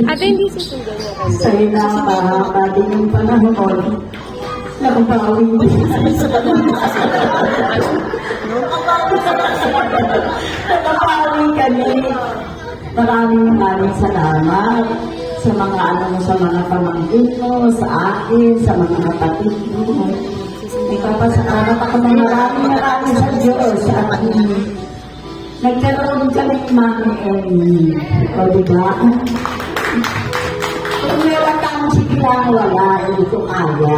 Ate, hindi susundan mo kami. Sa'yo na mahaba din yung panahon. Nakapawin mo sa nakapawin kami. Maraming salamat sa mga sa mga pamangkin mo, sa akin, sa mga kapatid mo. Ipapasalamat ako ng maraming sa Diyos at nagkaroon kami ng Mami Emmy. O diba? Kung meron kang sigilang wala, hindi ko kaya.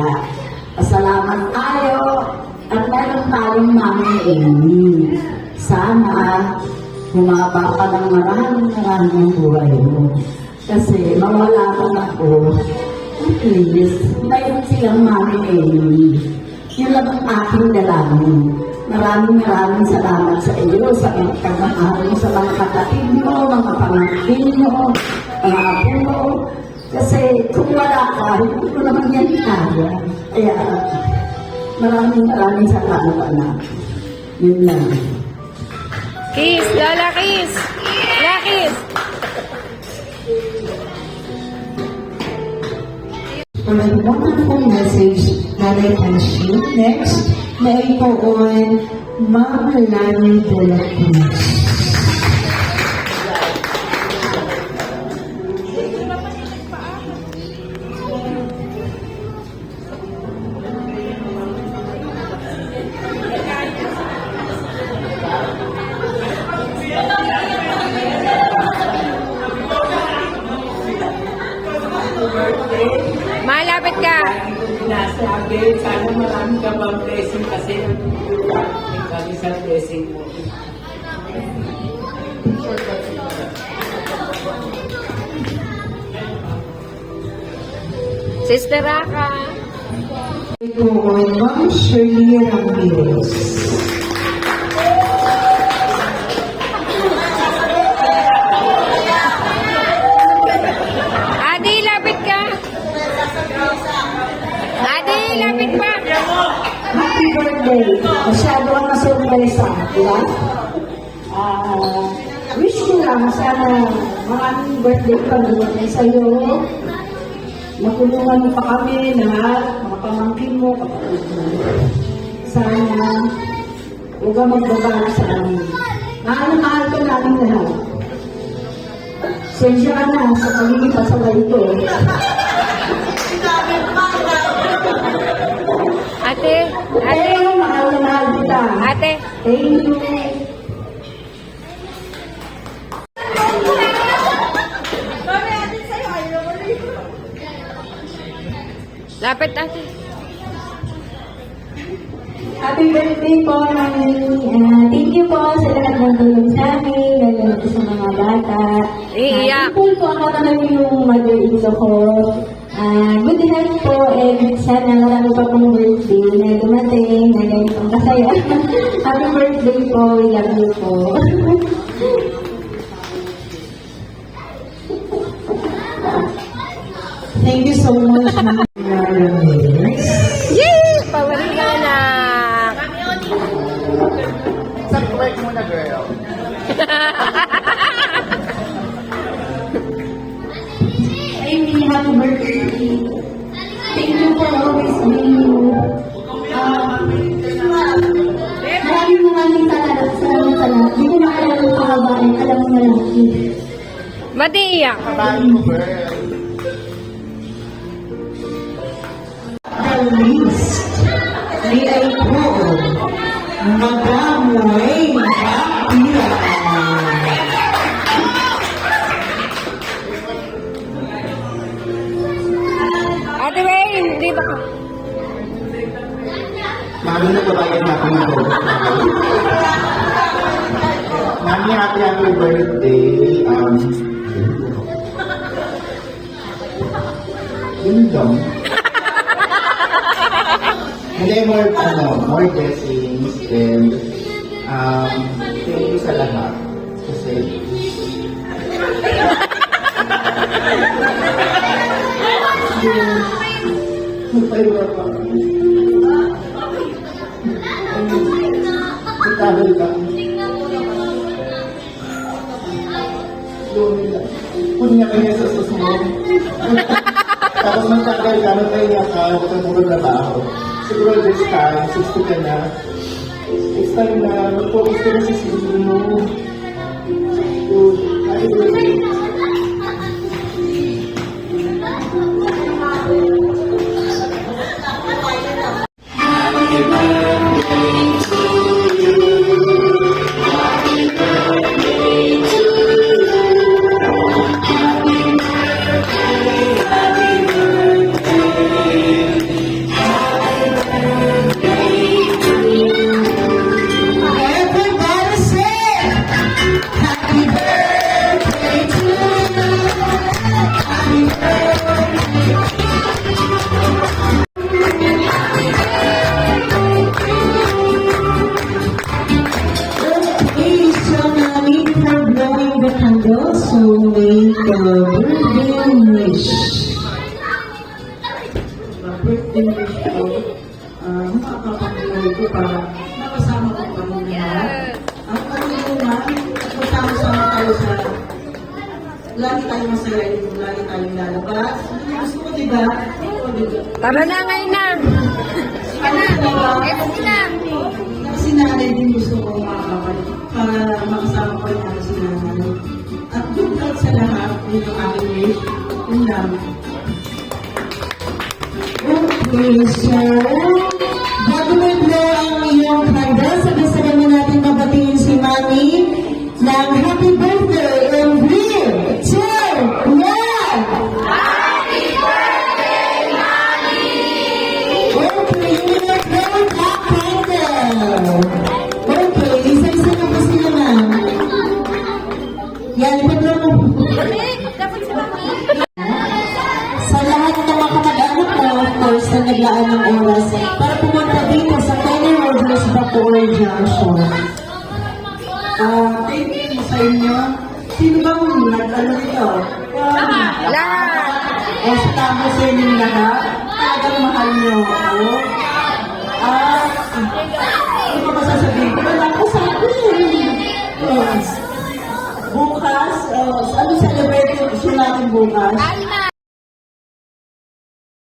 Pasalamat tayo at meron tayong Mami Emmy. Sana humaba pa ng maraming buhay mo. Kasi mawala ka na ako. At least, mayroon silang Mami Emmy. Yun lang ang aking dalangin. Maraming salamat sa iyo, sa mga kamahal mo, sa mga kapatid mo, mga pamangkin mo, mga apo mo. Kasi kung wala ka, hindi ko naman yan kaya. Kaya maraming salamat, anak. Yun lang. Kiss! Lola, kiss! Lola, kiss! For a wonderful message that I can share next, may po on Ma'am Lani de la Cruz. Malapit ka! Nasabi, sana marami ka bang blessing kasi kami sa blessing mo. Sister Raka! Ito on Ma'am Shirley Ramirez. Adi, lapit ka! Adi, lapit pa! Happy birthday! Masyado ang masurpresa, di ba? Wish ko lang, sana maraming birthday pa naman sa'yo. Makulungan mo pa kami lahat, mga pamangkin mo, kapatid mo. Sana, huwag ka magbabago sa amin. Mahal ka namin lahat. Sensya ka na sa pagiging pasaway ito. Ate! Ate! Mahal na mahal kita. Ate! Thank you. Lapit, ate! Happy birthday po, Mami. Thank you po sa lahat ng tulong sa amin, lalo na sa mga bata. Iiyak. Thankful po ako talaga yung mother-in-law ko. Good health po, and sana marami pa pong birthday na dumating, na ganitong kasaya. Happy birthday po, we love you po. Thank you so much, Ma'am Ramirez. Yay! Pawali ka, anak! Sa-twerk mo na, girl. Amy, happy birthday. Thank you for always being you. Maraming salamat. Hindi ko maalala ng pangabayan, alam mo na lang. Ba't iiyak? Kabahan mo, girl. The least, may ay po, Madam Wayne Capilla. Ate Wayne, dito ka. Mami, nagbabayad na ako nito. Mami, happy birthday. Yun lang. Hindi, more blessings and thank you sa lahat. Kasi Magpahiwa pa. Magkahal ka. Kung niya kanya sa susunod. Tapos magkakal ka, magpahiwa ka, huwag kang tulog na tao. Siguro this time, 60 ka na. Next time na, mag-focus ka na sa sinin mo. Happy birthday. Everybody say, Happy birthday to you. Happy birthday. So now we are blowing the candles, so make the birthday wish. Birthday wish ko, makakapagpapalay ko para makasama ko pa muna lahat. At magsama-sama tayo sa lagi tayong masaya, lagi tayong lalabas. Gusto ko, diba? Oo, diba? Tara na ngayon na. Si nanay din gusto ko makakapag para makasama ko rin ako si nanay. At good luck sa lahat, yun ang aking wish. Yun lang. Okay, so, bago mo i-blow ang iyong candles, sabay-sabay mo natin mabatiin si Mami ng happy birthday in 3, 2, 1! Happy birthday, Mami! Okay, you may blow that candle. Okay, isa-isa na po sila, ma'am. Yan, ipag-blow mo. Sa lahat ng mga kamag-anak ko, of course, na naglaan ng oras para pumunta dito sa Kenny Rogers Bacoor Junction. Thank you sa inyo. Sino bang nag-ano dito? Lahat. O sa tamo sa inyong lahat, talagang mahal niyo ako. Ano ba masasabihin ko? Wala ko sa akin. Yes. Bukas, ano celebrate natin bukas?